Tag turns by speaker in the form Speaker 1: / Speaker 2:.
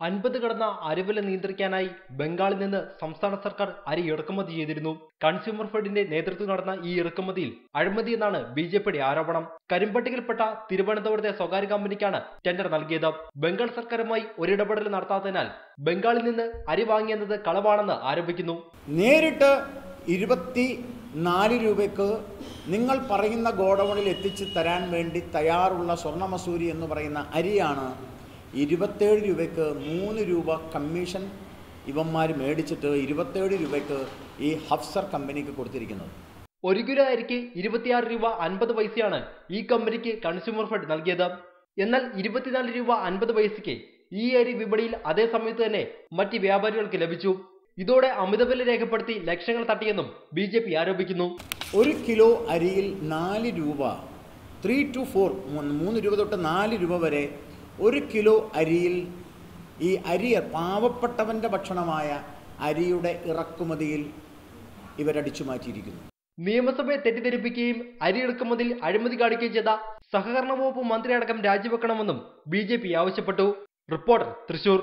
Speaker 1: 50 കടന്ന അരിവില നിയന്ത്രിക്കാനായി ബംഗാളിൽ നിന്ന് സംസ്ഥാന സർക്കാർ അരി ഇറക്കുമതി ചെയ്തിരുന്നു. കൺസ്യൂമർ ഫെഡിന്റെ നേതൃത്വത്തിൽ നടന്ന ഈ ഇറക്കുമതിയിൽ അഴിമതിയെന്നാണ് ബിജെപിയുടെ ആരോപണം. കരിമ്പട്ടികയിൽപ്പെട്ട തിരുവനന്തപുരത്തെ സ്വകാര്യ കമ്പനിക്കാണ് ടെൻഡർ നൽകിയത്. ബംഗാൾ സർക്കാരുമായി ഒരിടപെടൽ നടത്താത്തതിനാൽ ബംഗാളിൽ നിന്ന് അരി വാങ്ങിയെന്നത് കളവാണെന്ന് ആരോപിക്കുന്നു.
Speaker 2: നേരിട്ട് 24 രൂപയ്ക്ക് നിങ്ങൾ പറയുന്ന ഗോഡൌണിൽ എത്തിച്ചു തരാൻ വേണ്ടി തയ്യാറുള്ള സ്വർണ്ണമസൂരി എന്ന് പറയുന്ന അരിയാണ് 27 രൂപയ്ക്ക് 3 രൂപ കമ്മീഷൻ ഇവന്മാർ മേടിച്ചിട്ട് 27 രൂപയ്ക്ക് ഈ ഹഫ്സർ കമ്പനിക്ക് കൊടുത്തിരിക്കുന്നത്.
Speaker 1: 1 കിലോ അരിക്ക് 26 രൂപ 50 പൈസയാണ് ഈ കമ്പനിക്ക് കൺസ്യൂമർ ഫെഡ് നൽകിയത്. എന്നാൽ 24 രൂപ 50 പൈസയ്ക്ക് ഈ അരി വിപണിയിൽ അതേ സമയത്ത് തന്നെ മറ്റ് വ്യാപാരികൾക്ക് ലഭിച്ചു. ഇതോടെ അമിതവില രേഖപ്പെടുത്തി ലക്ഷങ്ങൾ തട്ടിയെന്നും ബിജെപി ആരോപിക്കുന്നു.
Speaker 2: 1 കിലോ അരിയിൽ 4 രൂപ 3 to 4 3 രൂപ തൊട്ട് 4 രൂപ വരെ 1 കിലോ അരിയിൽ ഈ അരി പാവപ്പെട്ടവൻ്റെ ഭക്ഷണമായ അരിയുടെ ഇറക്കുമതിയിൽ ഇവരടിച്ചു മാറ്റിയിരിക്കുന്നു.
Speaker 1: നിയമസഭയെ തെറ്റിദ്ധരിപ്പിക്കുകയും അരി ഇറക്കുമതിയിൽ അഴിമതി കാണിക്കുകയും ചെയ്ത സഹകരണ വകുപ്പ് മന്ത്രിയടക്കം രാജിവെക്കണമെന്നും ബിജെപി ആവശ്യപ്പെട്ടു. റിപ്പോർട്ടർ, തൃശൂർ.